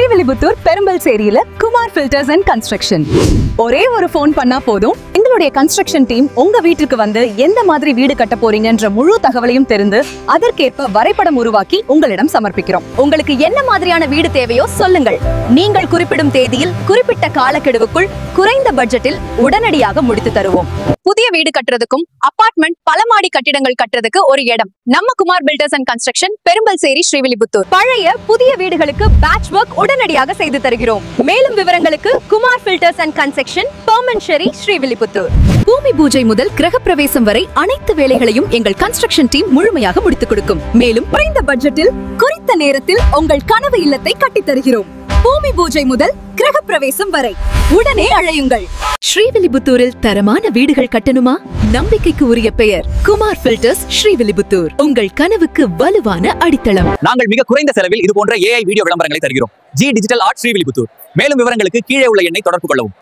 ஸ்ரீவில்லிபுத்தூர் பெரும்பல்சேரியில Kumar builders and construction. ஒரே ஒரு ஃபோன் பண்ணா போதும், எங்களுடைய கன்ஸ்ட்ரக்ஷன் டீம் உங்க வீட்டுக்கு வந்து எந்த மாதிரி வீடு கட்ட போறீங்கன்ற முழு தகவலையும் தெரிந்து அதற்கேற்ப வரைபடம் உருவாக்கி உங்களிடம் சமர்ப்பிக்கிறோம். உங்களுக்கு என்ன மாதிரியான வீடு தேவையோ சொல்லுங்கள். நீங்கள் குறிப்பிடும் தேதியில் குறிப்பிட்ட காலக்கெடுவுக்குள் குறைந்த பட்ஜெட்டில் உடனடியாக முடித்து தருவோம். புதிய வீடு கட்டுறதுக்கும் அபார்ட்மெண்ட் பல மாடி கட்டிடங்கள் கட்டுறதுக்கு ஒரு இடம் நம்ம Kumar builders and construction, Perumpalcheri, Srivilliputhur. பழைய புதிய வீடுகளுக்கு பேட்ச் ஒர்க் உடனடியாக செய்து தருகிறோம். மேலும் விவரங்களுக்கு Kumar builders and construction, Perumpalcheri, Srivilliputhur. பூமி பூஜை முதல் கிரகப்பிரவேசம் வரை அனைத்து வேலைகளையும் எங்கள் கன்ஸ்ட்ரக்ஷன் டீம் முழுமையாக முடித்துக் கொடுக்கும். மேலும் குறைந்த பட்ஜெட்டில் குறித்த நேரத்தில் உங்கள் கனவு இல்லத்தை கட்டித் தருகிறோம். பூமி பூஜை முதல் கிரகப்பிரவேசம் வரை உடனே அழையுங்கள். ஸ்ரீவில்லிபுத்தூரில் தரமான வீடுகள் கட்டணுமா? நம்பிக்கைக்கு உரிய பெயர் குமார் ஃபில்டர்ஸ், ஸ்ரீவில்லிபுத்தூர். உங்கள் கனவுக்கு வலுவான அடித்தளம். நாங்கள் மிக குறைந்த செலவில் இது போன்ற AI வீடியோ விளம்பரங்களை தருகிறோம். G digital art, Srivilliputhur. மேலும் விவரங்களுக்கு கீழே உள்ள எண்ணை தொடர்பு கொள்ளவும்.